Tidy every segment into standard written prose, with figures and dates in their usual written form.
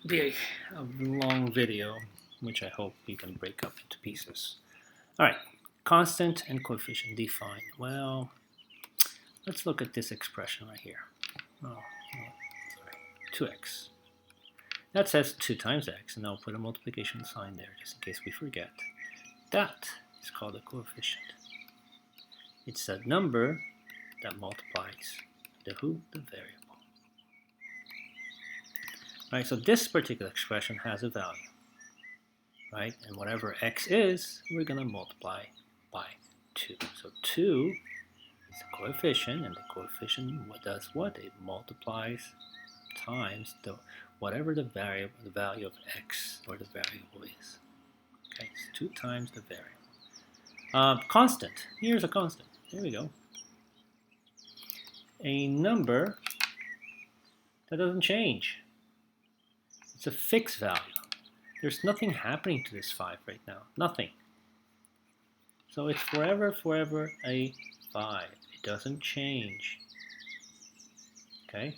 be a long video, which I hope you can break up into pieces. All right, constant and coefficient defined. Well, let's look at this expression right here. Oh, sorry, 2x. That says 2 times x, and I'll put a multiplication sign there just in case we forget. That is called a coefficient. It's that number that multiplies the who? The variable. Right, so this particular expression has a value, right? And whatever x is, we're going to multiply by 2. So 2 is a coefficient, and the coefficient does what? It multiplies times whatever the value of x or the variable is. Okay, it's 2 times the variable. Constant. Here's a constant. There we go. A number that doesn't change. It's a fixed value. There's nothing happening to this 5 right now. Nothing. So it's forever a 5. It doesn't change. Okay?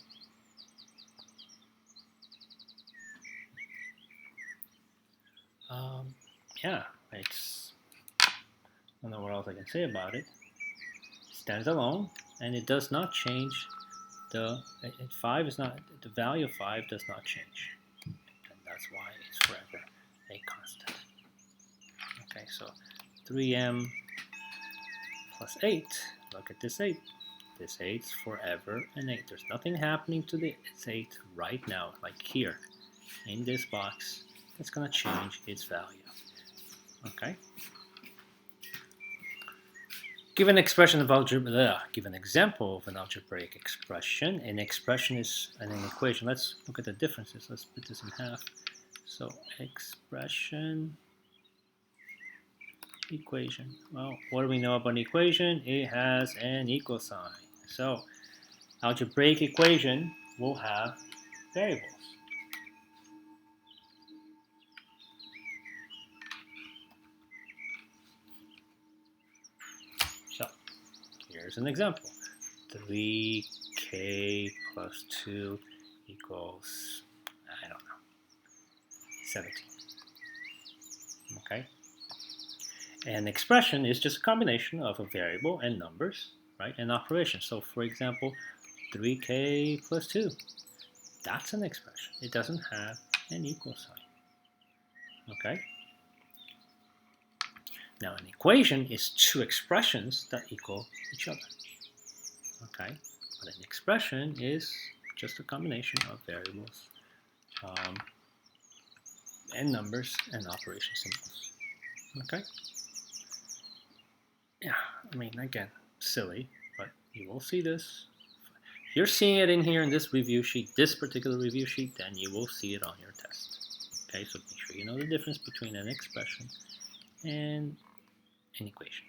Yeah, it's, I don't know what else I can say about it. It stands alone, and it does not change. The 5 is not, the value of 5 does not change. And that's why it's forever a constant. Okay, so 3m plus 8. Look at this 8. This 8's forever an 8. There's nothing happening to this 8 right now, like here in this box, that's going to change its value. Okay? Give an expression of algebra. Give an example of an algebraic expression. An expression is an equation. Let's look at the differences. Let's split this in half. So expression, equation. Well, what do we know about an equation? It has an equal sign. So algebraic equation will have variables. So here's an example. 3k plus 2 equals, I don't know, 17. Okay? An expression is just a combination of a variable and numbers, right, and operations. So for example, 3k plus 2. That's an expression. It doesn't have an equal sign. Okay? Now an equation is two expressions that equal each other. Okay? But an expression is just a combination of variables and numbers and operation symbols. Okay? Yeah, I mean, again, silly, but you will see this. If you're seeing it in here in this review sheet, this particular review sheet, then you will see it on your test. Okay, so make sure you know the difference between an expression and an equation.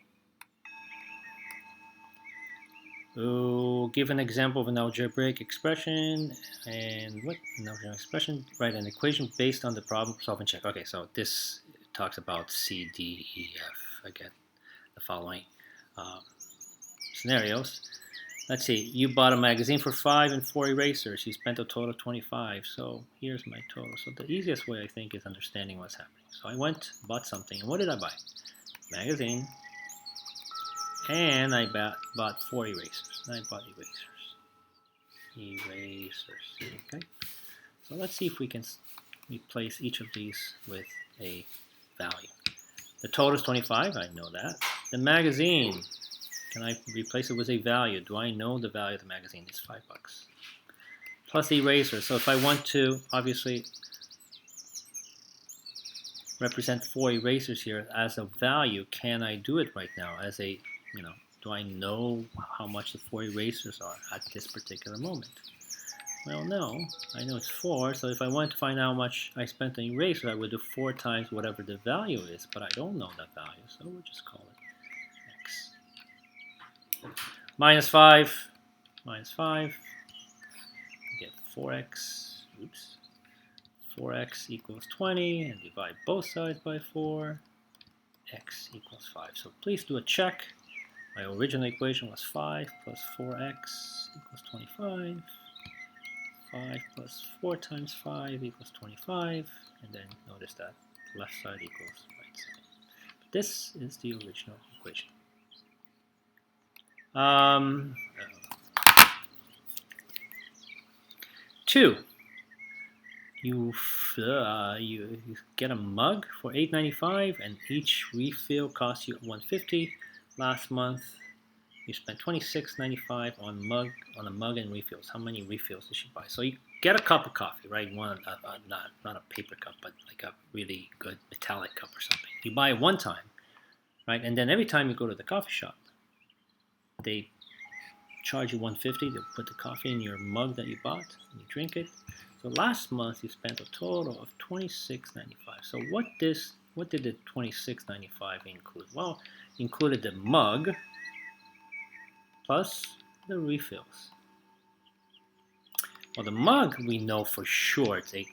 We'll give an example of an algebraic expression, and what? An algebraic expression, right, an equation based on the problem solving check. Okay, so this talks about C, D, E, F. Again, the following scenarios. Let's see, you bought a magazine for 5 and 4 erasers. You spent a total of 25. So here's my total. So the easiest way, I think, is understanding what's happening. So I went, bought something, and what did I buy? Magazine, and I bought 4 erasers. And I bought erasers. Okay. So let's see if we can replace each of these with a value. The total is 25. I know that. The magazine, can I replace it with a value? Do I know the value of the magazine? It's $5. Plus the eraser. So if I want to, obviously, represent 4 erasers here as a value, can I do it right now as a, do I know how much the 4 erasers are at this particular moment? Well, no. I know it's 4, so if I want to find out how much I spent on eraser, I would do 4 times whatever the value is, but I don't know that value, so we'll just call it x. Minus 5, we get 4x, 4x equals 20, and divide both sides by 4, x equals 5. So please do a check. My original equation was 5 plus 4x equals 25. 5 plus 4 times 5 equals 25. And then notice that left side equals right side. This is the original equation. 2. You get a mug for $8.95, and each refill costs you $1.50. Last month, you spent $26.95 on a mug and refills. How many refills did you buy? So you get a cup of coffee, right? Not a paper cup, but like a really good metallic cup or something. You buy it one time, right? And then every time you go to the coffee shop, they charge you $1.50. They'll put the coffee in your mug that you bought, and you drink it. So last month you spent a total of $26.95. So what did the $26.95 include? Well, it included the mug plus the refills. Well, the mug we know for sure it's $8.95.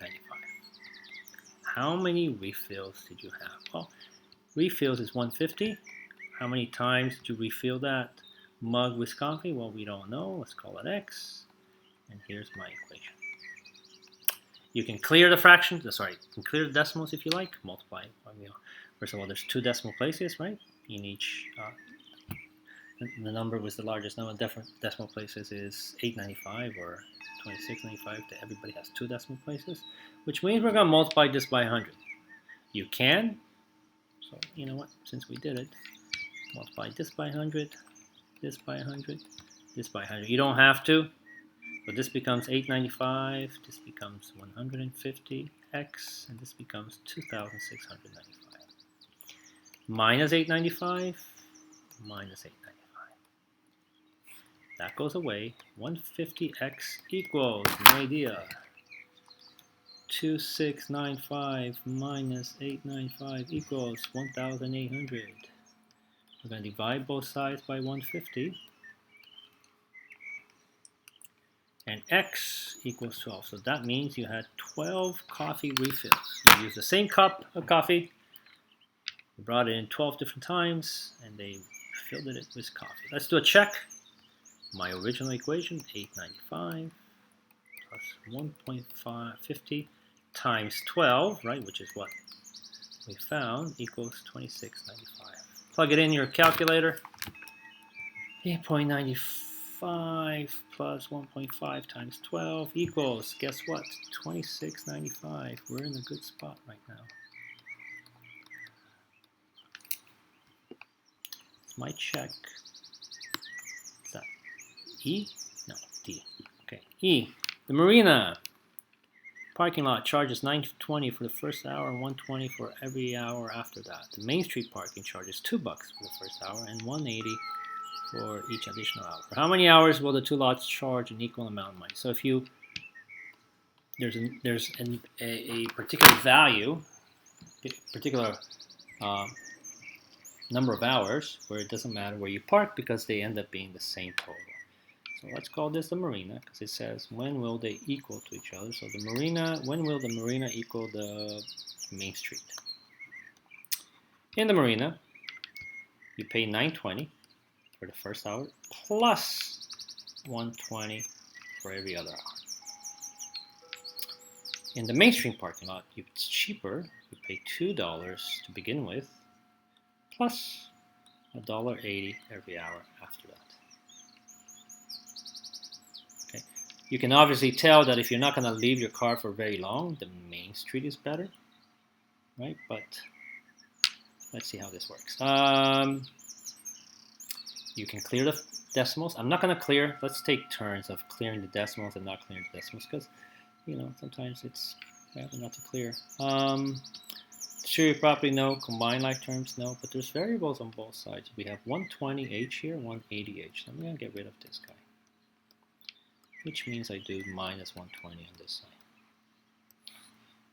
How many refills did you have? Well, refills is $1.50. How many times did you refill that mug with coffee? Well, we don't know. Let's call it X. And here's my equation. You can clear the fractions. You can clear the decimals if you like. Multiply. First of all, there's 2 decimal places, right? In each, the number with the largest number of decimal places is 895 or 2695. Everybody has 2 decimal places, which means we're going to multiply this by 100. You can. So you know what? Since we did it, multiply this by 100, this by 100, this by 100. You don't have to. So this becomes 895, this becomes 150x, and this becomes 2,695. Minus 895, minus 895. That goes away. 150x equals, no idea. 2695 minus 895 equals 1,800. We're going to divide both sides by 150. And X equals 12. So that means you had 12 coffee refills. You used the same cup of coffee, you brought it in 12 different times, and they filled it with coffee. Let's do a check. My original equation, 895 plus 1.50 times 12, right, which is what we found, equals 2695. Plug it in your calculator. 8.95 plus 1.5 times 12 equals, guess what, 2695. We're in a good spot right now. It's my check. Is that E? No, D. Okay, E. The marina parking lot charges $9.20 for the first hour and $1.20 for every hour after that. The Main Street parking charges $2 for the first hour and $1.80 for each additional hour. For how many hours will the 2 lots charge an equal amount of money? So if there's a particular value, particular number of hours where it doesn't matter where you park because they end up being the same total. So let's call this the marina because it says when will they equal to each other. So the marina, when will the marina equal the Main Street? In the marina, you pay $9.20 for the first hour, plus $1.20 for every other hour. In the Main Street parking lot, it's cheaper. You pay $2 to begin with, plus $1.80 every hour after that. Okay. You can obviously tell that if you're not going to leave your car for very long, the Main Street is better, right? But let's see how this works. You can clear the decimals. I'm not going to clear. Let's take turns of clearing the decimals and not clearing the decimals because, sometimes it's rather not to clear. Sure, you probably know. Combined like terms, no. But there's variables on both sides. We have 120h here, 180h. So I'm going to get rid of this guy, which means I do minus 120 on this side.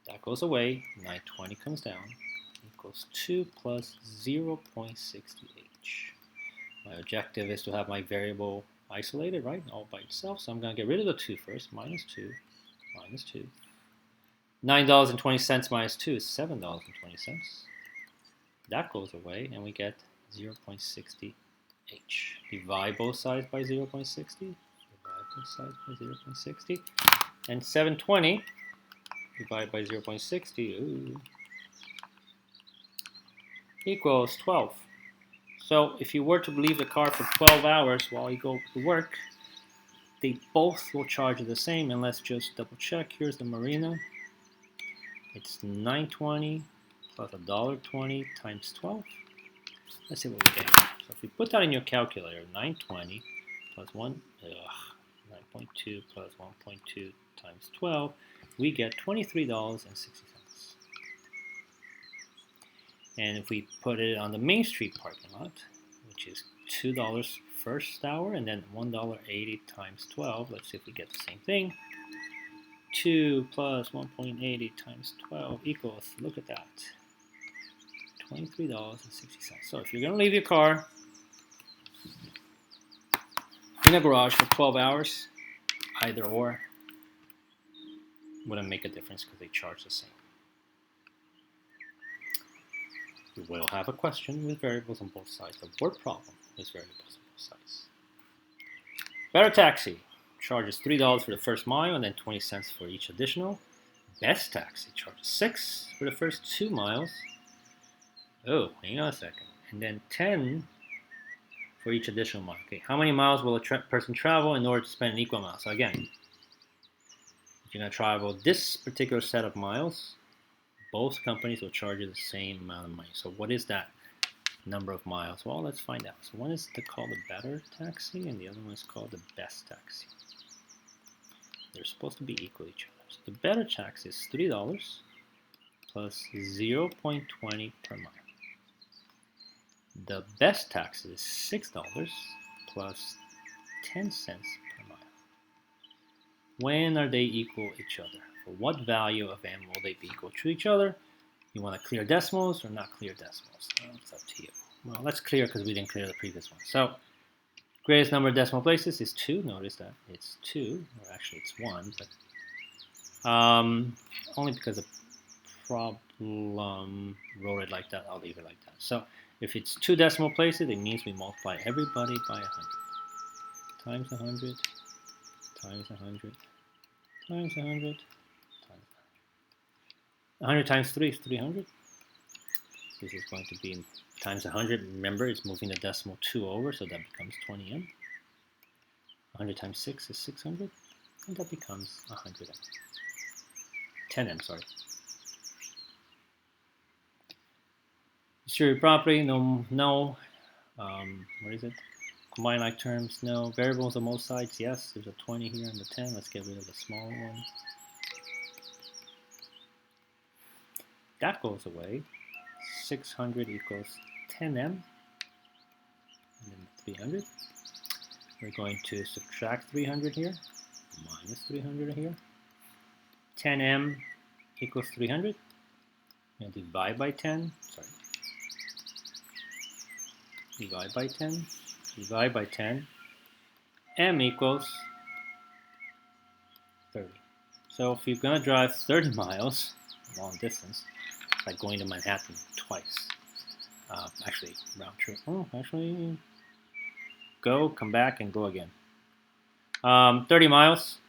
That goes away. 920 comes down. Equals 2 plus 0.60h. My objective is to have my variable isolated, right, all by itself. So I'm going to get rid of the 2 first. Minus 2, minus 2. $9.20 minus 2 is $7.20. That goes away, and we get 0.60h. Divide both sides by 0.60. Divide both sides by 0.60. And 720 divided by 0.60 equals 12. So if you were to leave the car for 12 hours while you go to work, they both will charge you the same. And let's just double check. Here's the marina. It's $9.20 plus $1.20 times 12. Let's see what we get. So if we put that in your calculator, 920 plus 9.2 plus 1.2 times 12, we get $23.60. And if we put it on the Main Street parking lot, which is $2 first hour and then $1.80 times 12, let's see if we get the same thing. 2 plus 1.80 times 12 equals, look at that, $23.60. So if you're going to leave your car in a garage for 12 hours, either or wouldn't make a difference because they charge the same. You will have a question with variables on both sides. The word problem is variables on both sides. Better Taxi charges $3 for the first mile and then 20 cents for each additional. Best Taxi charges $6 for the first 2 miles. Oh, hang on a second. And then 10 for each additional mile. Okay, how many miles will a person travel in order to spend an equal amount? So again, if you're going to travel this particular set of miles, both companies will charge you the same amount of money. So what is that number of miles? Well, let's find out. So one is called the Better Taxi and the other one is called the Best Taxi. They're supposed to be equal to each other. So the Better Taxi is $3 plus 0.20 per mile. The Best Taxi is $6 plus 10 cents per mile. When are they equal each other? For what value of m will they be equal to each other? You want to clear decimals or not clear decimals? Well, it's up to you. Well, let's clear because we didn't clear the previous one. So, greatest number of decimal places is 2. Notice that it's 2, or actually it's 1, but only because the problem wrote it like that, I'll leave it like that. So, if it's 2 decimal places, it means we multiply everybody by 100. Times 100, times 100, times 100, 100 times 3 is 300. This is going to be times 100. Remember, it's moving the decimal 2 over, so that becomes 20m. 100 times 6 is 600, and that becomes 100m. 10m, sorry. Distributed property, no. What is it? Combined like terms, no. Variables on both sides, yes. There's a 20 here and the 10. Let's get rid of the smaller one. That goes away. 600 equals 10m, and then 300. We're going to subtract 300 here, minus 300 here. 10m equals 300. And divide by 10. Sorry. Divide by 10. Divide by 10. M equals 30. So if you're going to drive 30 miles, long distance, like going to Manhattan twice. Actually, round trip. Oh, actually, go, come back, and go again. 30 miles.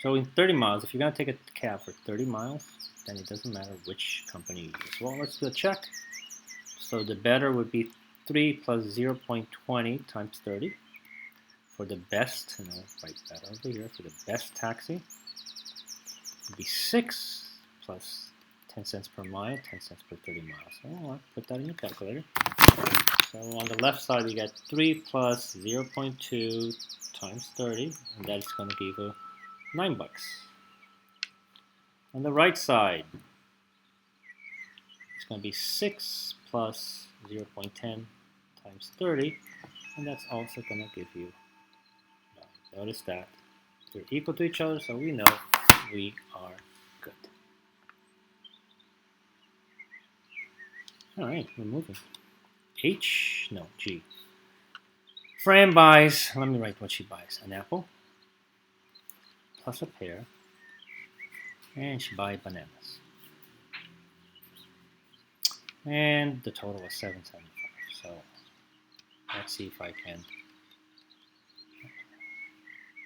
So in 30 miles, if you're going to take a cab for 30 miles, then it doesn't matter which company you use. Well, let's do a check. So the better would be 3 plus 0.20 times 30. For the best, and I'll write that over here, for the best taxi, it would be 6 plus 10 cents per mile, 10 cents per 30 miles. So I'll put that in your calculator. So on the left side, you get 3 plus 0.2 times 30, and that's going to give you $9. On the right side, it's going to be 6 plus 0.10 times 30, and that's also going to give you 9. Notice that they're equal to each other, so we know we are good. All right, we're moving. G. Fran buys, let me write what she buys. An apple, plus a pear, and she buys bananas. And the total is $7.75. So let's see if I can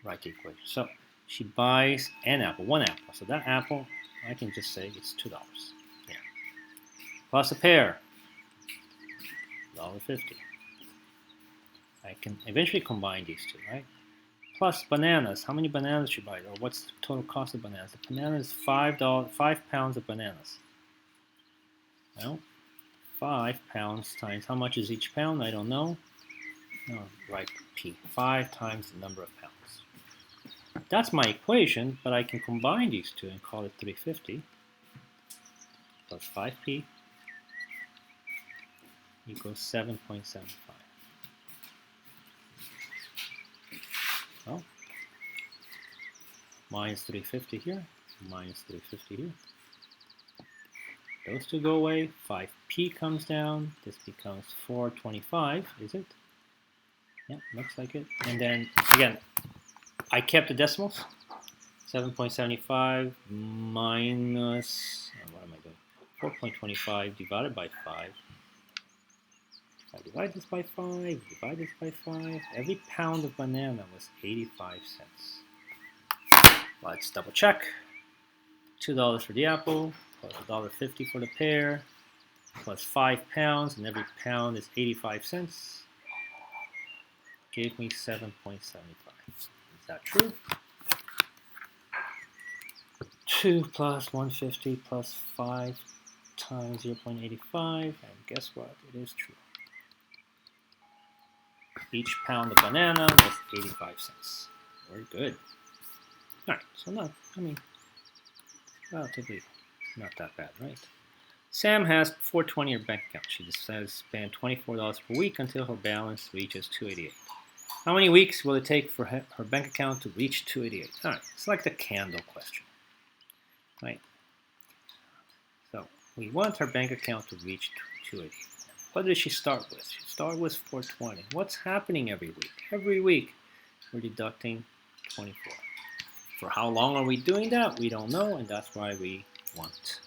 write the equation. So she buys an apple, one apple. So that apple, I can just say it's $2. Yeah. Plus a pear, $1.50. I can eventually combine these two, right? Plus bananas. How many bananas she buys? Or what's the total cost of bananas? The banana is $5, 5 pounds of bananas. Well, 5 pounds times how much is each pound? I don't know. Oh, right, P. 5 times the number of pounds. That's my equation, but I can combine these two and call it 350 plus 5P equals 7.75. Well, minus 350 here, minus 350 here. Those two go away. 5P comes down. This becomes 425, is it? Yeah, looks like it. And then, again, I kept the decimals. 7.75 minus, what am I doing? 4.25 divided by 5. If I divide this by 5, divide this by 5, every pound of banana was 85 cents. Let's double check. $2 for the apple, plus $1.50 for the pear, plus 5 pounds, and every pound is 85 cents. Gave me 7.75. Is that true? 2 plus 150 plus 5 times 0.85, and guess what? It is true. Each pound of banana was 85 cents. Very good. Alright, so not, relatively not that bad, right? Sam has $420 in her bank account. She just says spend $24 per week until her balance reaches $288. How many weeks will it take for her bank account to reach $288? Alright, it's like the candle question. Right? So we want her bank account to reach $288. What did she start with? She started with $420. What's happening every week? Every week we're deducting 24. For how long are we doing that? We don't know, and that's why we write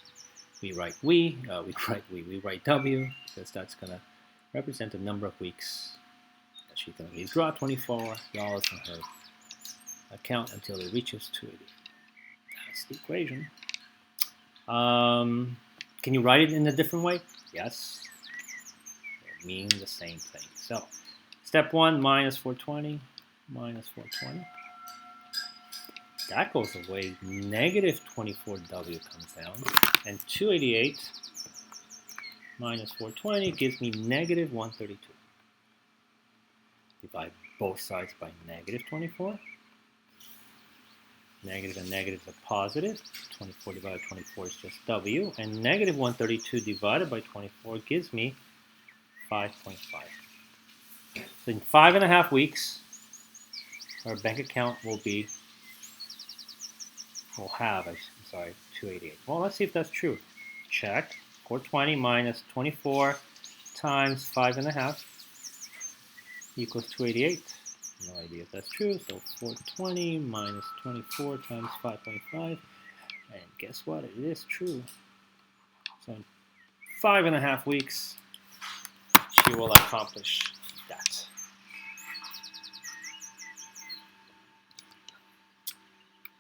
W, because that's going to represent the number of weeks that she's going to withdraw $24 from her account until it reaches 280. That's the equation. Can you write it in a different way? Yes. They mean the same thing. So, step 1, minus 420, minus 420. That goes away. Negative 24W comes down. And 288 minus 420 gives me negative 132. Divide both sides by negative 24. Negative and negative are positive. 24 divided by 24 is just W. And negative 132 divided by 24 gives me 5.5. So in 5.5 weeks, our bank account will have 288. Well, let's see if that's true. Check. 420 minus 24 times 5.5 equals 288. No idea if that's true. So 420 minus 24 times 5.5. And guess what? It is true. So in 5.5 weeks, she will accomplish that.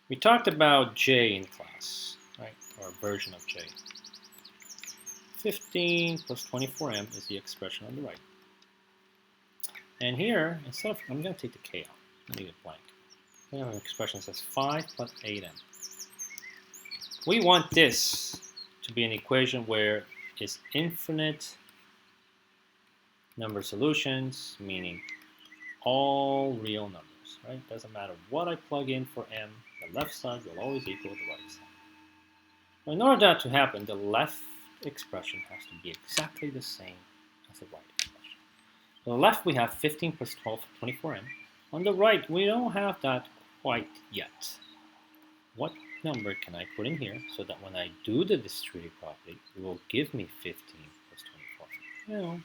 We talked about J in class, right? Or a version of J. 15 plus 24m is the expression on the right. And here, instead of, I'm going to take the k out, leave it blank. We have an expression that says 5 plus 8m. We want this to be an equation where it's infinite number of solutions, meaning all real numbers, right? Doesn't matter what I plug in for m, the left side will always equal the right side. Well, in order for that to happen, the left expression has to be exactly the same as the right expression. On the left, we have 15 plus 12, 24m. On the right, we don't have that quite yet. What number can I put in here so that when I do the distributive property, it will give me 15 plus 24m? Well,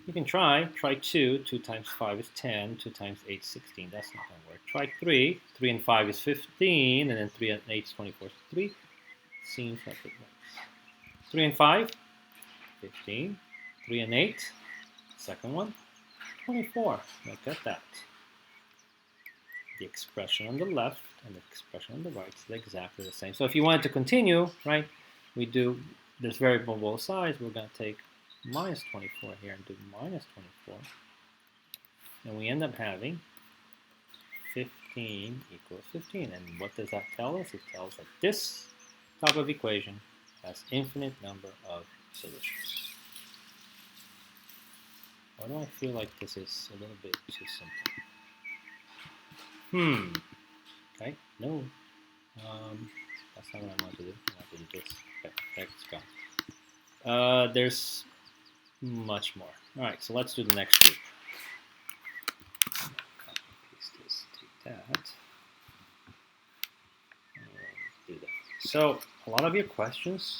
you can try. Try 2. 2 times 5 is 10. 2 times 8 is 16. That's not going to work. Try 3. 3 and 5 is 15. And then 3 and 8 is 24. So 3 seems like it works. 3 and 5, 15. 3 and 8. Second one, 24. Look at that. the expression on the left and the expression on the right is exactly the same. So if you wanted to continue, right, we do this variable on both sides. We're going to take minus 24 here and do minus 24. And we end up having 15 equals 15. And what does that tell us? It tells us that this type of equation has infinite number of solutions. Why do I feel like this is a little bit too simple? Okay, no. That's not what I want to do. I want to do this. Okay, there it's gone. There's much more. All right, so let's do the next group. Copy, paste this, take that. Do that. So a lot of your questions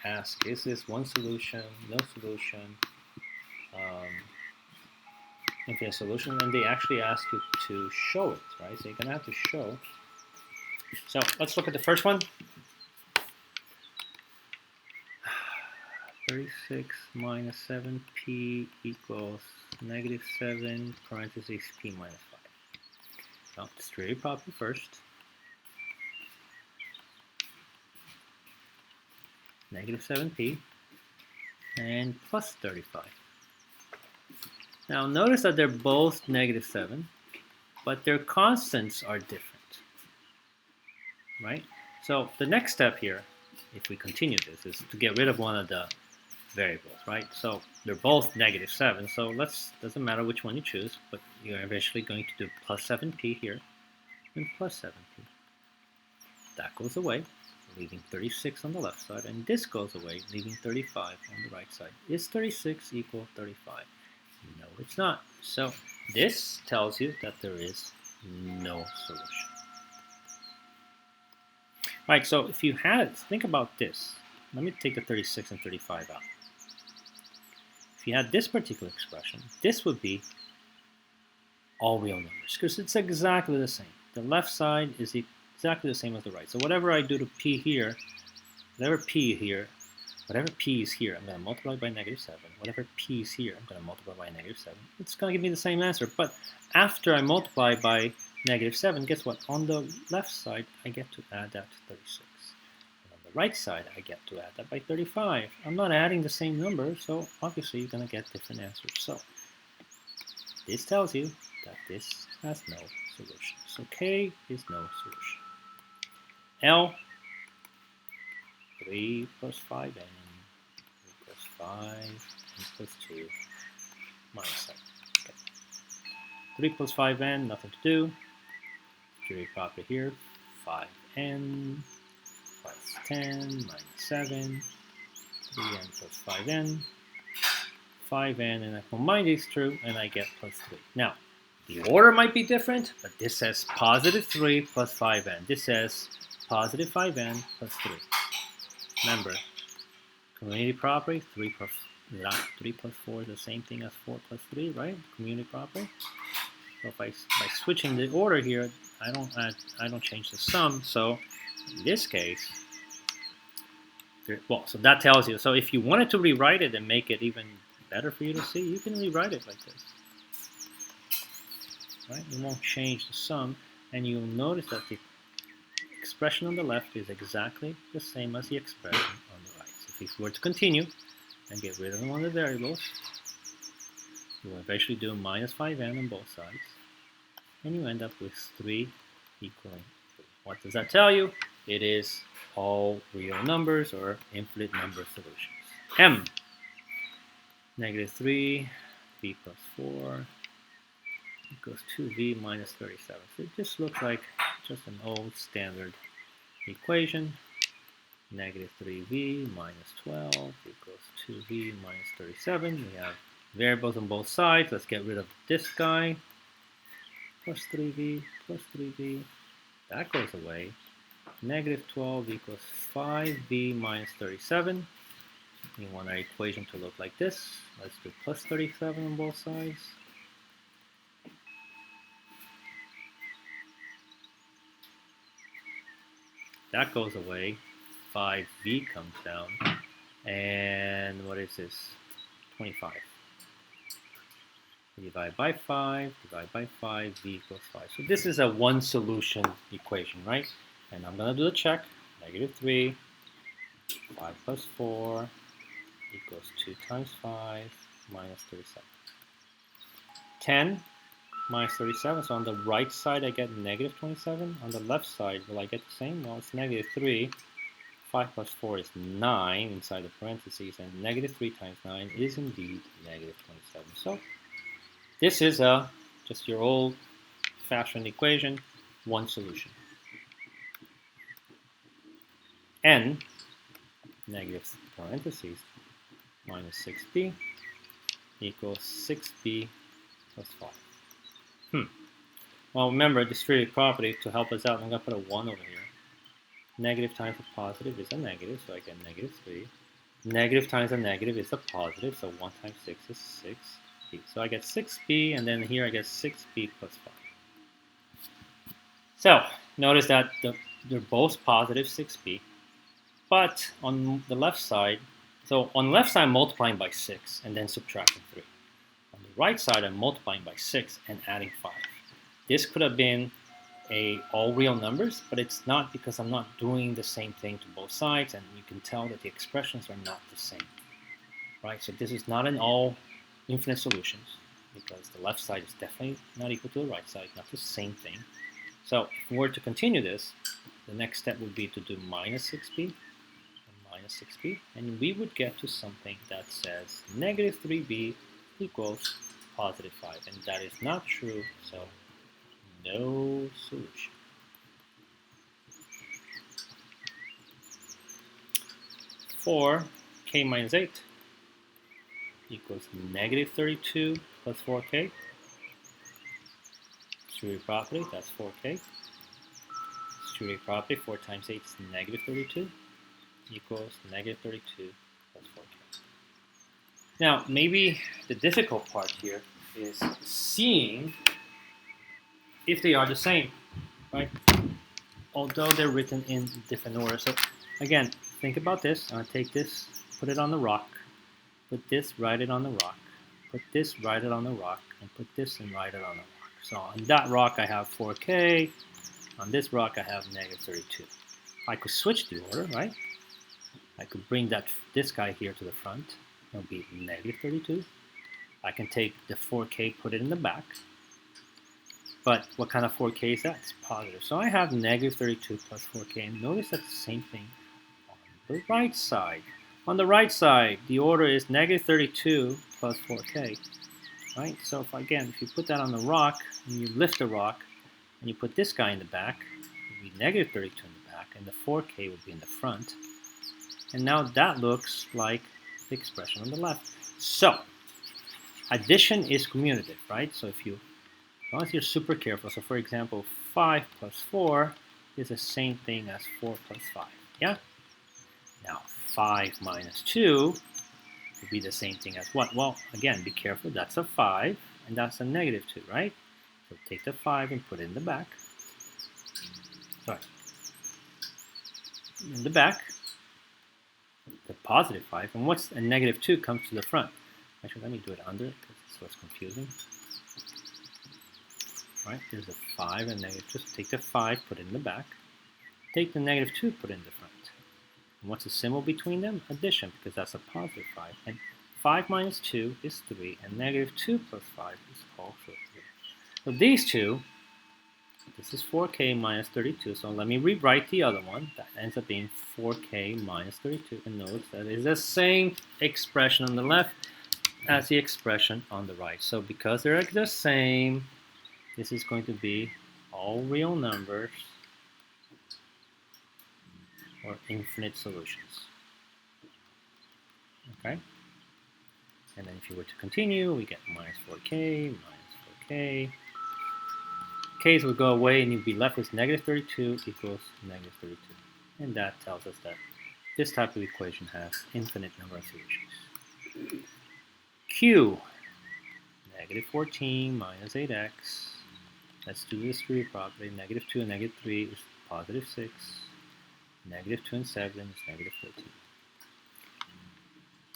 ask, is this one solution, no solution, infinite solution, and they actually ask you to show it, right? So you're gonna have to show. So let's look at the first one. 36 minus 7p equals negative 7 parentheses p minus 5. Now let's do it properly first. Negative 7p and plus 35. Now notice that they're both negative 7, but their constants are different, right? So the next step here, if we continue this, is to get rid of one of the variables, right? So they're both negative 7, so doesn't matter which one you choose, but you're eventually going to do plus 7p here and plus 7p. That goes away, leaving 36 on the left side, and this goes away, leaving 35 on the right side. Is 36 equal 35? No, it's not. So this tells you that there is no solution. All right, so if you had, think about this. Let me take the 36 and 35 out. If you had this particular expression, this would be all real numbers, because it's exactly the same. The left side is exactly the same as the right. So whatever I do to p here, whatever p is here, I'm going to multiply by negative 7. Whatever p is here, I'm going to multiply by negative 7. It's going to give me the same answer. But after I multiply by negative 7, guess what? On the left side, I get to add that to 36. And on the right side, I get to add that by 35. I'm not adding the same number, so obviously you're going to get different answers. So this tells you that this has no solution. So K is no solution. L, 3 plus 5n equals 5 equals 2 minus 7. Okay. 3 plus 5n, nothing to do. Jury property here, 5n plus 10 minus 7, 3n plus 5n, 5n, and I combine these two, and I get plus 3. Now, the order might be different, but this says positive 3 plus 5n. This says positive 5n plus 3. Remember, community property, 3 plus 4 is the same thing as 4 plus 3, right? Community property. So if by switching the order here, I don't change the sum. So in this case, well, so that tells you. So if you wanted to rewrite it and make it even better for you to see, you can rewrite it like this. Right? You won't change the sum, and you'll notice that the expression on the left is exactly the same as the expression on the right. So if you were to continue and get rid of one of the variables, you will eventually do minus 5n on both sides, and you end up with 3 equaling 3. What does that tell you? It is all real numbers or infinite number solutions. M, negative 3, v plus 4 equals 2v minus 37. So it just looks like just an old standard equation. Negative 3v minus 12 equals 2v minus 37. We have variables on both sides. Let's get rid of this guy. Plus 3v plus 3v. That goes away. Negative 12 equals 5v minus 37. We want our equation to look like this. Let's do plus 37 on both sides. That goes away. 5v comes down. And what is this? 25. divide by 5, divide by 5, v equals 5. So this is a one solution equation, right? And I'm going to do the check. Negative 3, 5 plus 4 equals 2 times 5 minus 37. 10 minus 37, so on the right side I get negative 27. On the left side, will I get the same? Well, it's negative 3. 5 plus 4 is 9 inside the parentheses, and negative 3 times 9 is indeed negative 27. So this is just your old-fashioned equation, one solution. N, negative parentheses, minus 6b equals 6b plus 5. Well, remember, distributive property, to help us out, I'm going to put a 1 over here. Negative times a positive is a negative, so I get negative 3. Negative times a negative is a positive, so 1 times 6 is 6b. So I get 6b, and then here I get 6b plus 5. So notice that they're both positive 6b, but on the left side, so on the left side I'm multiplying by 6 and then subtracting 3. On the right side I'm multiplying by 6 and adding 5. This could have been all real numbers, but it's not, because I'm not doing the same thing to both sides, and you can tell that the expressions are not the same, right? So this is not an all infinite solutions, because the left side is definitely not equal to the right side, not the same thing. So if we were to continue this, the next step would be to do minus 6b and minus 6b, and we would get to something that says negative 3b equals positive 5, and that is not true, so no solution. For k minus 8 equals negative 32 plus 4k. Distributive property, that's 4k. Distributive property, 4 times 8 is negative 32 equals negative 32 plus 4k. Now, maybe the difficult part here is seeing if they are the same, right? Although they're written in different order. So again, think about this. I'm going to take this, put it on the rock, put this, write it on the rock, put this, write it on the rock, and put this and write it on the rock. So on that rock I have 4k, on this rock I have negative 32. I could switch the order, right? I could bring this guy here to the front. It'll be negative 32. I can take the 4k, put it in the back. But what kind of 4k is that? It's positive. So I have negative 32 plus 4k. And notice that's the same thing on the right side. On the right side, the order is negative 32 plus 4k. Right? So if you put that on the rock, and you lift the rock, and you put this guy in the back, it would be negative 32 in the back, and the 4k would be in the front. And now that looks like the expression on the left. So addition is commutative, right? So as long as you're super careful, so for example, 5 plus 4 is the same thing as 4 plus 5, yeah? Now, 5 minus 2 would be the same thing as what? Well, again, be careful, that's a 5, and that's a negative 2, right? So take the 5 and put it in the back. Sorry. In the back, the positive 5, and what's a negative 2 comes to the front. Actually, let me do it under it, because it's what's confusing. Right, there's a 5 and negative 2. So take the 5, put it in the back. Take the negative 2, put it in the front. And what's the symbol between them? Addition, because that's a positive 5. And 5 minus 2 is 3, and negative 2 plus 5 is also 3. So these two, this is 4k minus 32. So let me rewrite the other one. That ends up being 4k minus 32. And notice that is the same expression on the left as the expression on the right. So because they're the same, this is going to be all real numbers or infinite solutions. Okay? And then if you were to continue, we get minus 4k, minus 4k. K's will go away and you'll be left with negative 32 equals negative 32. And that tells us that this type of equation has infinite number of solutions. Q, negative 14 minus 8x. Let's do this distributive property. Negative 2 and negative 3 is positive 6. Negative 2 and 7 is negative 14.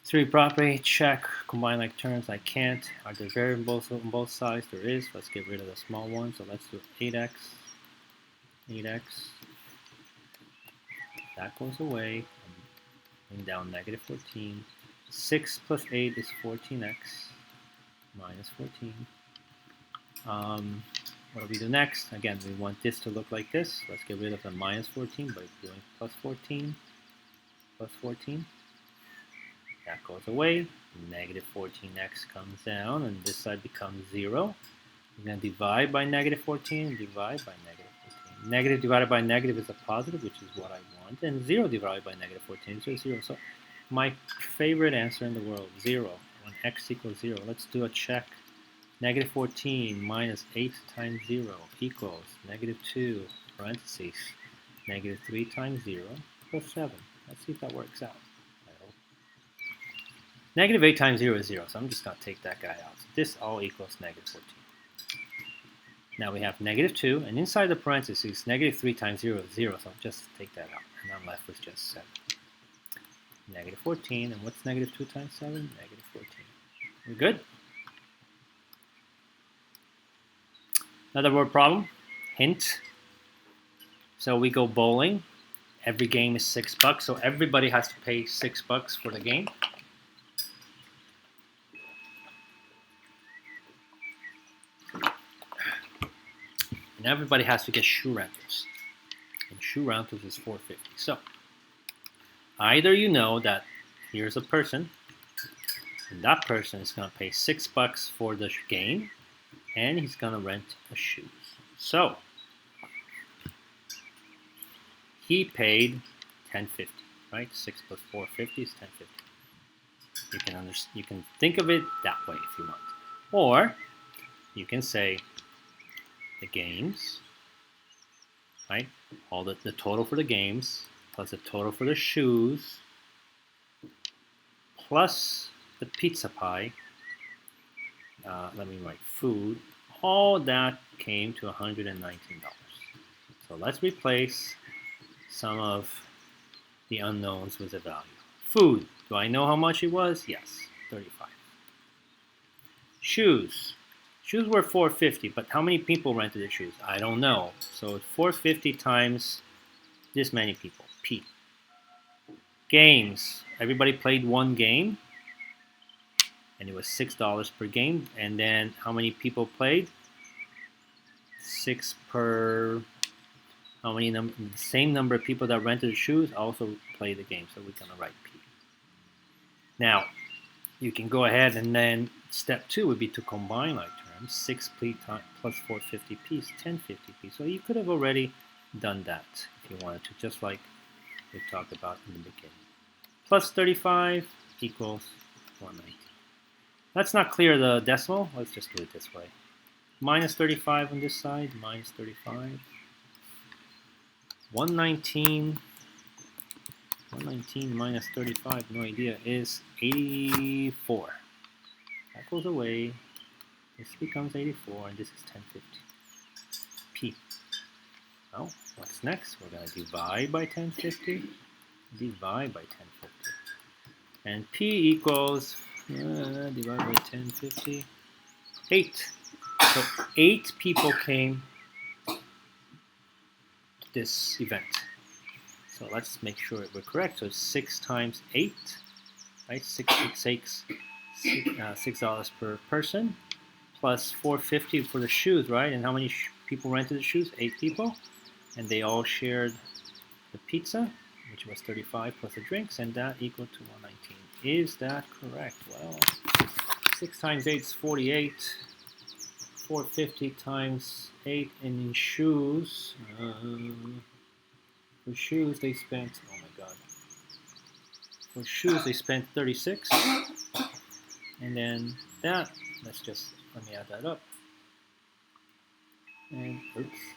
3 property, check. Combine like terms, I can't. Are there variables on both sides? There is. Let's get rid of the small one. So let's do 8x. 8x. That goes away. And down negative 14. 6 plus 8 is 14x. Minus 14. What do we do next? Again, we want this to look like this. Let's get rid of the minus 14 by doing plus 14. Plus 14. That goes away. Negative 14x comes down, and this side becomes 0. We're going to divide by negative 14 and divide by negative 14. Negative divided by negative is a positive, which is what I want. And 0 divided by negative 14 is 0. So my favorite answer in the world, 0. When x equals 0. Let's do a check. Negative 14 minus 8 times 0 equals negative 2, parentheses, negative 3 times 0 plus 7. Let's see if that works out. Negative 8 times 0 is 0, so I'm just going to take that guy out. So this all equals negative 14. Now we have negative 2, and inside the parentheses, negative 3 times 0 is 0, so I'll just take that out. And I'm left with just 7. Negative 14, and what's negative 2 times 7? Negative 14. We good? Another word problem, hint. So we go bowling. Every game is $6, so everybody has to pay $6 for the game. And everybody has to get shoe rentals. And shoe rentals is $4.50. So either you know that here's a person, and that person is going to pay $6 for the game, and he's going to rent a shoes. So he paid $10.50, right? 6 plus $4.50 is $10.50. You can think of it that way if you want, or you can say the games, right? All the total for the games plus the total for the shoes plus the pizza pie. Let me write food. All that came to $119. So let's replace some of the unknowns with a value. Food. Do I know how much it was? Yes, 35. Shoes. Shoes were $4.50, but how many people rented the shoes? I don't know. So $4.50 times this many people. P. Games. Everybody played one game, and it was $6 per game. And then how many people played? 6 per. How many the same number of people that rented the shoes also played the game. So we're gonna write P. Now you can go ahead and then step 2 would be to combine like terms. 6 plus 450p is 1050p. So you could have already done that if you wanted to, just like we talked about in the beginning. Plus 35 equals 119. That's not clear the decimal. Let's just do it this way. Minus 35 on this side, minus 35. 119 minus 35, no idea, is 84. That goes away. This becomes 84, and this is 1050. P. Now, what's next? We're going to divide by 1050. Divide by 1050. And P equals, divide by 1050, 8. So 8 people came to this event. So let's make sure we're correct. So 6 times 8, right? $6 per person, plus $4.50 for the shoes, right? And how many people rented the shoes? 8 people, and they all shared the pizza, which was 35 plus the drinks, and that equal to 119. Is that correct? Well, 6 times 8 is 48. 450 times 8, and in shoes, for shoes they spent, oh my god, for shoes they spent 36, and then that, let me add that up, and oops,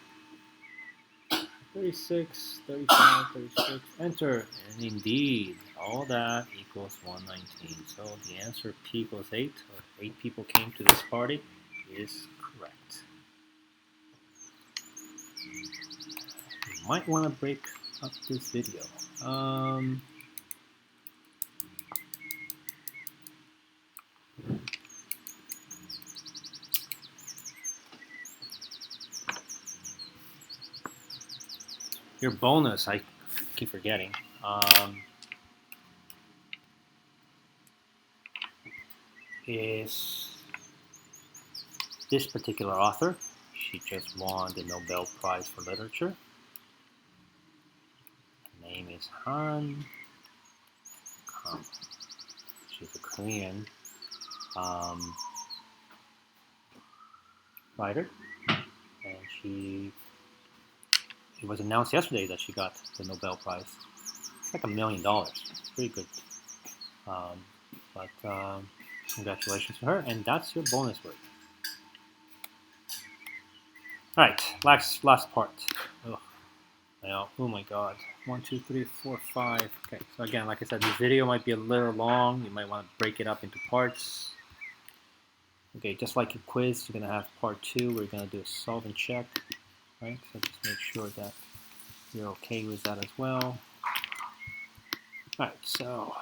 36, 35, 36, enter, and indeed, all that equals 119, so the answer P equals 8, or 8 people came to this party, is correct. You might want to break up this video. Your bonus, I keep forgetting, is this particular author. She just won the Nobel Prize for Literature. Her name is Han Kang. She's a Korean writer, and it was announced yesterday that she got the Nobel Prize. It's like $1 million. It's pretty good. But congratulations to her, and that's your bonus word. All right, last part. Ugh. Oh my God. 1, 2, 3, 4, 5. Okay, so again, like I said, this video might be a little long. You might want to break it up into parts. Okay, just like your quiz, you're gonna have part 2. We're gonna do a solve and check, right? So just make sure that you're okay with that as well. All right, so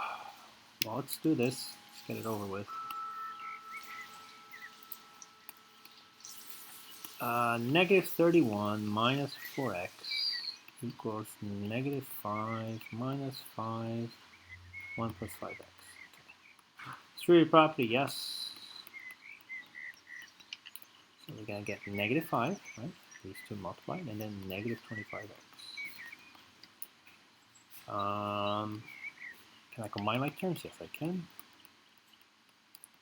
well, let's do this. Let's get it over with. Negative 31 minus 4x equals negative 5 minus 5, 1 plus 5x. Okay. Distributive property, yes. So we're going to get negative 5, right? These two multiplied, and then negative 25x. Can I combine like terms? Yes, I can.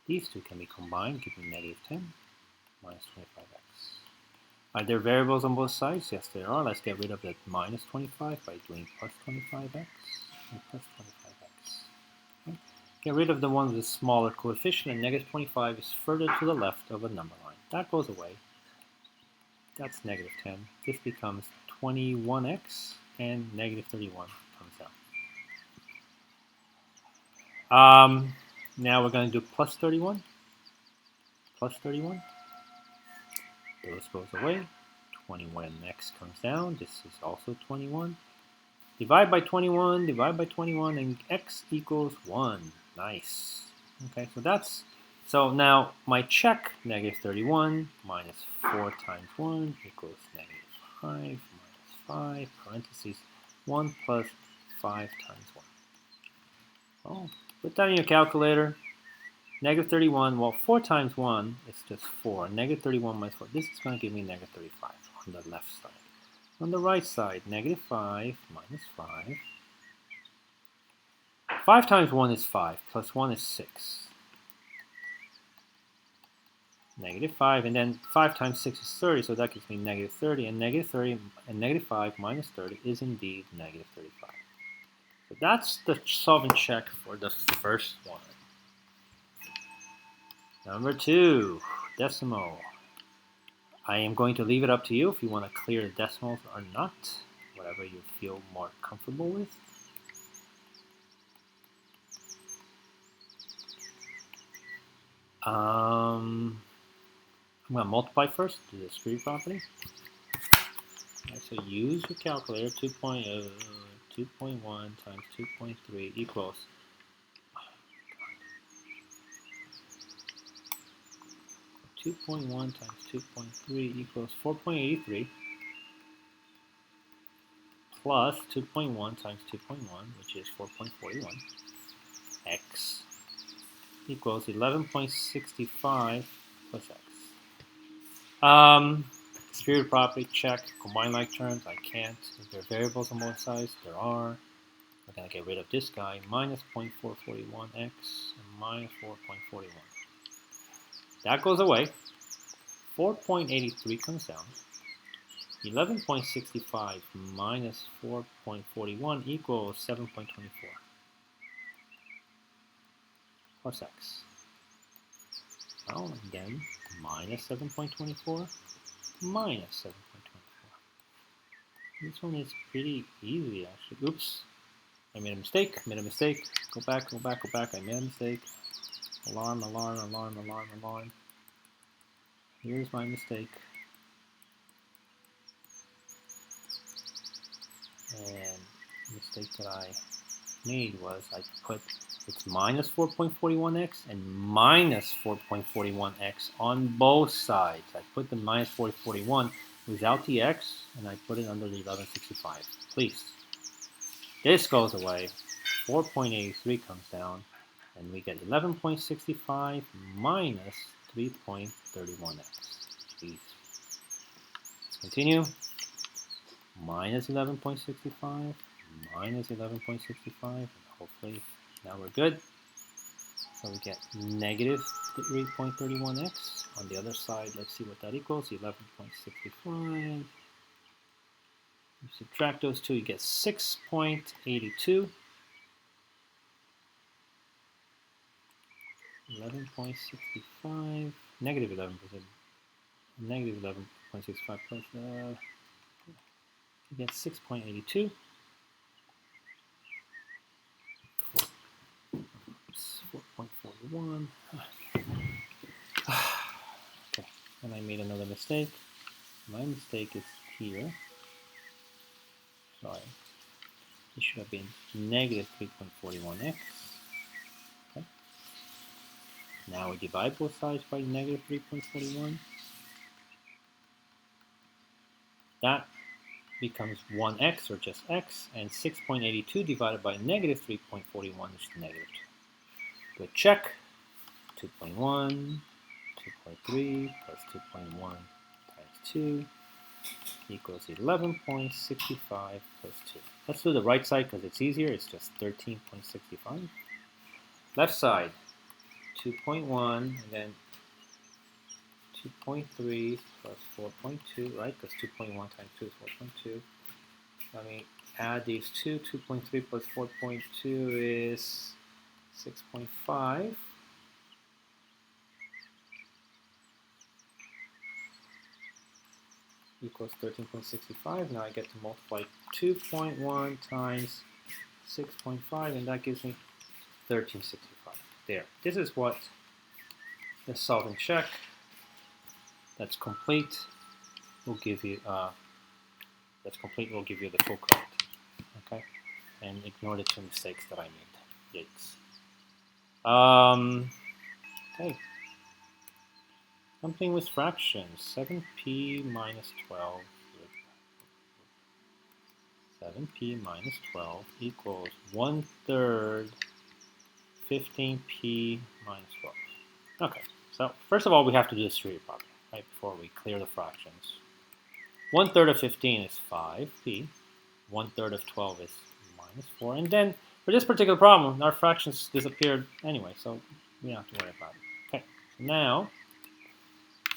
These two can be combined, giving negative 10 minus 25x. Are there variables on both sides? Yes, there are. Let's get rid of that minus 25 by doing plus 25x and plus 25x. Okay. Get rid of the one with the smaller coefficient, and negative 25 is further to the left of a number line. That goes away. That's negative 10. This becomes 21x, and negative 31 comes down. Now we're going to do plus 31. Plus 31. Those goes away. 21x comes down. This is also 21. Divide by 21, divide by 21, and x equals 1. Nice. Okay, so now my check, negative 31 minus 4 times 1 equals negative 5 minus 5, parentheses, 1 plus 5 times 1. Oh, put that in your calculator. Negative 31, well, 4 times 1 is just 4. Negative 31 minus 4. This is going to give me negative 35 on the left side. On the right side, negative 5 minus 5. 5 times 1 is 5, plus 1 is 6. Negative 5, and then 5 times 6 is 30, so that gives me negative 30. And negative 30 and negative 5 minus 30 is indeed negative 35. So that's the solve and check for the first one. Number 2, decimal. I am going to leave it up to you if you want to clear the decimals or not, whatever you feel more comfortable with. I'm going to multiply first, do the distributive property. Right, so use your calculator. 2.1 times 2.3 equals 2.1 times 2.3 equals 4.83 plus 2.1 times 2.1, which is 4.41, x equals 11.65 plus x. Distributive property, check. Combine like terms, I can't. Is there variables on both sides? There are. We're going to get rid of this guy, minus 0.441x and minus 4.41. That goes away. 4.83 comes down. 11.65 minus 4.41 equals 7.24 plus x. Well, and then minus 7.24 minus 7.24. This one is pretty easy, actually. Oops, I made a mistake. Go back. I made a mistake. Alarm. Here's my mistake. And the mistake that I made was I put it's minus 4.41x and minus 4.41x on both sides. I put the minus 4.41 without the x, and I put it under the 1165. Please. This goes away. 4.83 comes down, and we get 11.65 minus 3.31x. Please. Let's continue. Minus 11.65, minus 11.65. Hopefully now we're good. So we get negative 3.31x. On the other side, let's see what that equals. 11.65. You subtract those two, you get 6.82. 11.65, negative 11%, negative 11.65 plus, you get 6.82. 4.41. Okay, and I made another mistake. My mistake is here. Sorry. It should have been negative 3.41x. Okay. Now we divide both sides by negative 3.41. That becomes 1x, or just x, and 6.82 divided by negative 3.41 is negative 2. Good check. 2.1, 2.3 plus 2.1 times 2 equals 11.65 plus 2. Let's do the right side because it's easier. It's just 13.65. Left side, 2.1, and then 2.3 plus 4.2, right? Because 2.1 times 2 is 4.2. Let me add these two. 2.3 plus 4.2 is 6.5. Equals 13.65. Now I get to multiply 2.1 times 6.5, and that gives me 13.65. There. This is what the solve and check that's complete will give you. That's complete will give you the full credit. Okay, and ignore the two mistakes that I made. Yikes. Okay. Something with fractions. 7p minus 12. 7p minus 12 equals 1/3 15p minus 12. Okay, so first of all, we have to do the series property, right, before we clear the fractions. 1/3 of 15 is 5p. 1/3 of 12 is minus 4. And then, for this particular problem, our fractions disappeared anyway, so we don't have to worry about it. Okay, so now,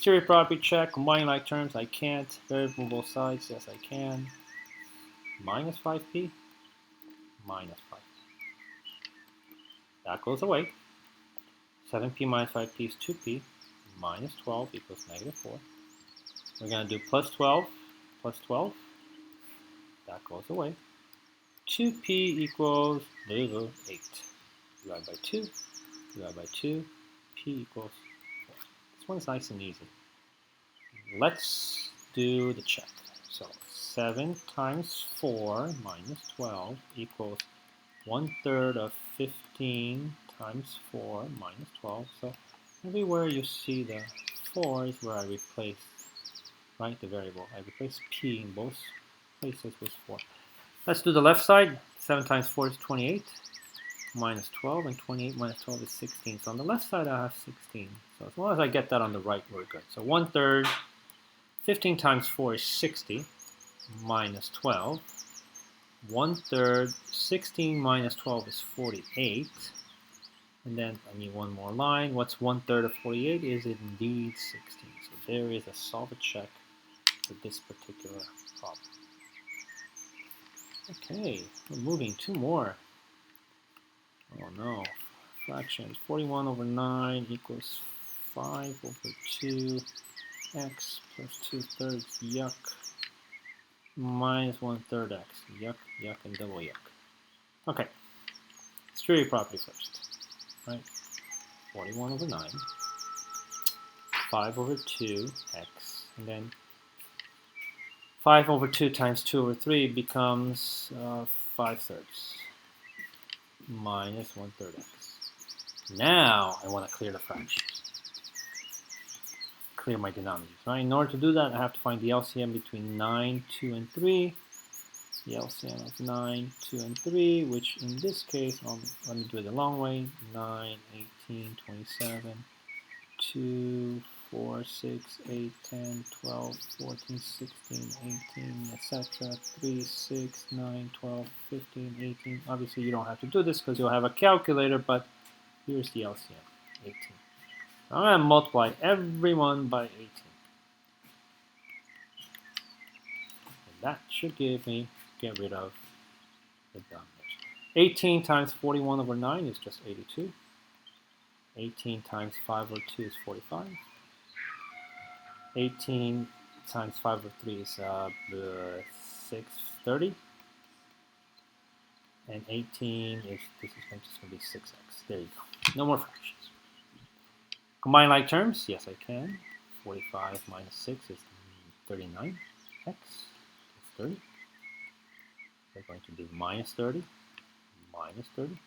series property check, combining like terms, I can't. Variable on both sides, yes I can. Minus 5p, minus 5p. That goes away. 7p minus 5p is 2p, minus 12 equals negative 4. We're going to do plus 12, plus 12. That goes away. 2p equals 8. Divide by 2, divide by 2, p equals 4. This one's nice and easy. Let's do the check. So 7 times 4 minus 12 equals 1/3 of 15 times 4 minus 12. So everywhere you see the 4 is where I replace, right, the variable. I replace p in both places with 4. Let's do the left side. 7 times 4 is 28 minus 12, and 28 minus 12 is 16. So on the left side I have 16. So as long as I get that on the right, we're good. So 1/3, 15 times 4 is 60 minus 12. 1/3, 16 minus 12 is 48. And then I need one more line. What's 1/3 of 48 is indeed 16. So there is a solve it check for this particular problem. Okay, we're moving. 2 more. Oh no. Fractions. 41 over 9 equals 5 over 2 x plus 2/3 yuck minus 1/3 x. Yuck, yuck, and double yuck. Okay. Series property first. Right? 41 over 9. 5 over 2 x. And then 5 over 2 times 2 over 3 becomes 5/3 minus 1/3 x. Now I want to clear the fractions. clear my denominators. Right? In order to do that, I have to find the LCM between 9, 2, and 3. The LCM of 9, 2, and 3, which in this case, let me do it the long way. 9, 18, 27, 2, 4, 6, 8, 10, 12, 14, 16, 18, etc. 3, 6, 9, 12, 15, 18. Obviously, you don't have to do this because you'll have a calculator, but here's the LCM, 18. I'm going to multiply everyone by 18. And that should give me, get rid of the denominators. 18 times 41 over 9 is just 82. 18 times 5 over 2 is 45. 18 times 5 over 3 is 630. And 18 is, this is just going to be 6x. There you go. No more fractions. Combine like terms? Yes, I can. 45 minus 6 is 39. X is 30. We're going to do minus 30. Minus 30.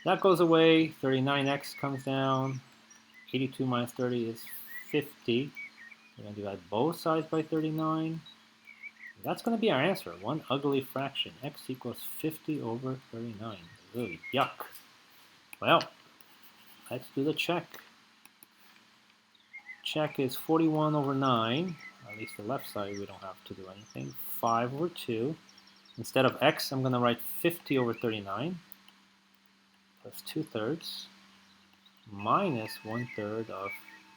That goes away. 39x comes down. 82 minus 30 is 50. We're going to divide both sides by 39. That's going to be our answer. One ugly fraction. X equals 50 over 39. Ugh, yuck. Well, let's do the check. Check is 41 over 9. At least the left side, we don't have to do anything. 5 over 2. Instead of x, I'm going to write 50 over 39 plus 2/3 minus 1/3 of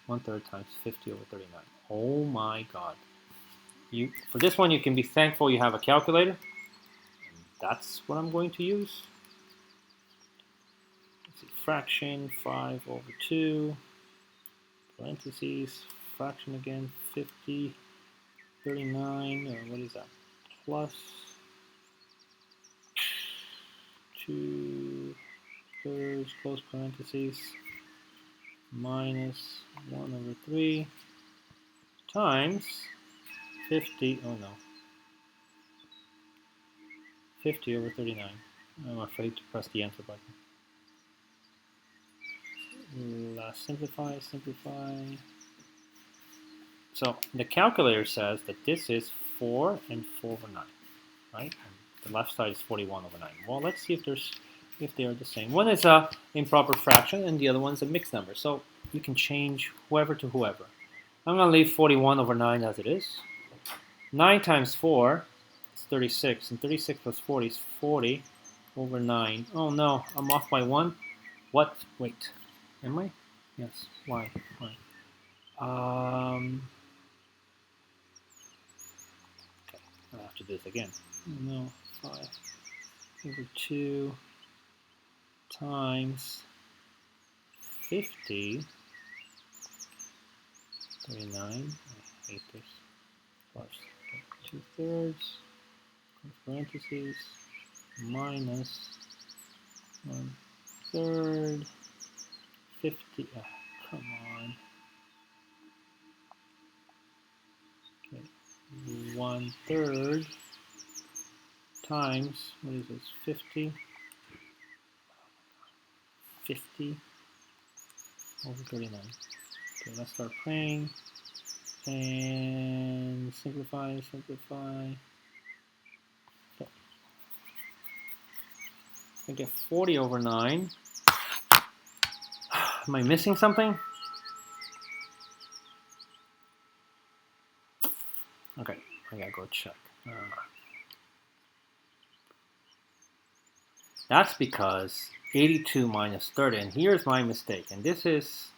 1/3 times 50 over 39. Oh my God. For this one, you can be thankful you have a calculator. And that's what I'm going to use. Let's see, fraction 5 over 2, parentheses, fraction again, 50, 39, what is that? Plus 2/3, close parentheses, minus 1 over 3 times 50, oh no, 50 over 39. I'm afraid to press the enter button. Simplify, simplify. So the calculator says that this is 4 and 4 over 9, right? And the left side is 41 over 9. Well, let's see if they are the same. One is a improper fraction and the other one is a mixed number. So you can change whoever to whoever. I'm going to leave 41 over 9 as it is. 9 times 4 is 36, and 36 plus 40 is 40 over 9. Oh no, I'm off by 1. What? Wait. Am I? Yes. Why? Why? Okay, I'll have to do this again. No, 5 over 2 times 50, 39, I hate this, plus 2/3, parentheses, minus 1/3, 50, come on. Okay, 1/3 times, what is this, 50 over 39. Okay, let's start praying and simplify. Okay. I get 40 over 9. Am I missing something? Okay, I gotta go check. That's because 82 minus 30, and here's my mistake, and this is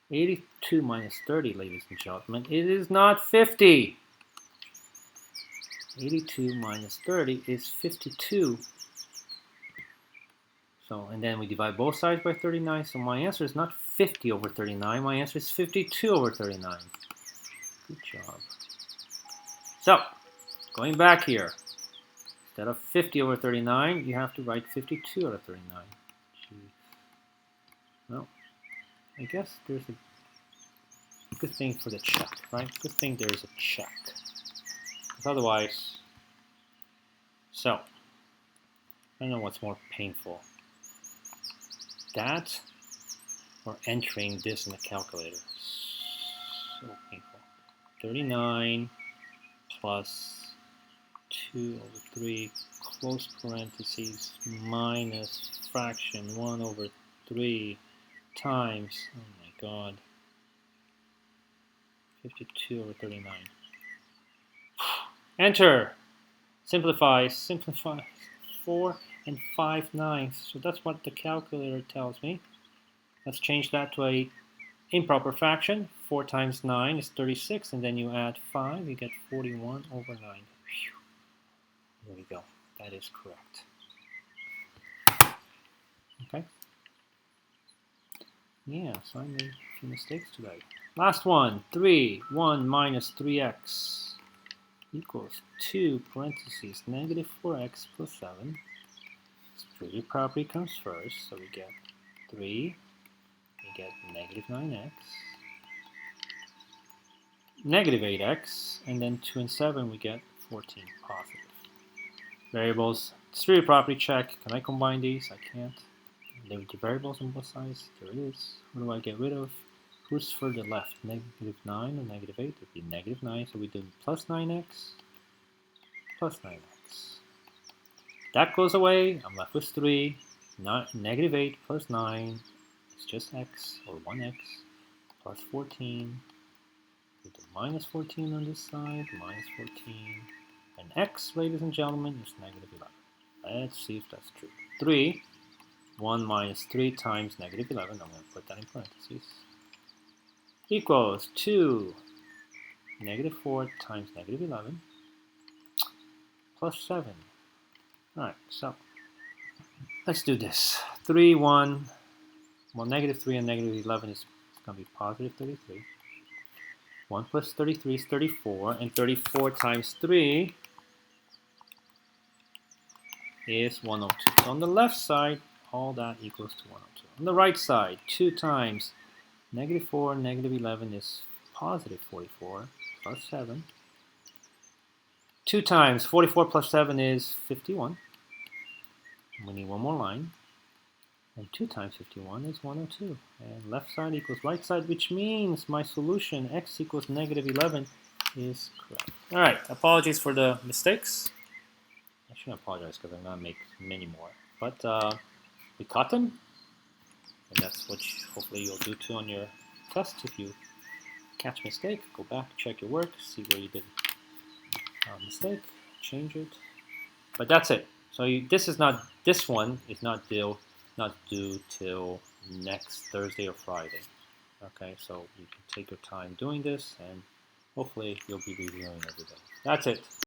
82 minus 30, ladies and gentlemen. It is not 50. 82 minus 30 is 52. So, and then we divide both sides by 39, so my answer is not 50 over 39, my answer is 52 over 39. Good job. So, going back here, instead of 50 over 39, you have to write 52 over 39. Jeez. Well, I guess there's a good thing for the check, right? Good thing there's a check. Because otherwise, so, I don't know what's more painful. That or entering this in the calculator. 39 plus 2 over 3 close parentheses minus fraction 1 over 3 times, oh my god, 52 over 39. Enter! Simplify 4 and 5/9. So that's what the calculator tells me. Let's change that to a improper fraction. 4 times 9 is 36, and then you add 5, you get 41 over 9. Whew. There we go. That is correct. Okay. Yeah, so I made a few mistakes today. Last one. 3, 1 minus 3x equals 2 parentheses negative 4x plus 7. Trinity property comes first, so we get 3, we get negative 9x, negative 8x, and then 2 and 7 we get 14 positive. Variables, Trinity property check. Can I combine these? I can't. There are the variables on both sides. There it is. What do I get rid of? Who's further left? Negative 9 or negative 8? It would be negative 9, so we do plus 9x, plus 9x. That goes away. I'm left with 3. Negative 8 plus 9 is just x, or 1x, plus 14. We do minus 14 on this side, minus 14. And x, ladies and gentlemen, is negative 11. Let's see if that's true. 3, 1 minus 3 times negative 11, I'm going to put that in parentheses, equals 2, negative 4 times negative 11, plus 7. Alright, so let's do this. 3, 1, well, negative 3 and negative 11 is going to be positive 33. 1 plus 33 is 34, and 34 times 3 is 102. So on the left side, all that equals to 102. On the right side, 2 times negative 4, negative 11 is positive 44, plus 7. 2 times 44 plus 7 is 51. We need one more line. And 2 times 51 is 102. And left side equals right side, which means my solution, x equals negative 11, is correct. All right, apologies for the mistakes. I shouldn't apologize because I'm going to make many more. But we caught them. And that's what hopefully you'll do too on your test. If you catch a mistake, go back, check your work, see where you did a mistake, change it. But that's it. So this one is not due till next Thursday or Friday. Okay, so you can take your time doing this, and hopefully you'll be reviewing every day. That's it.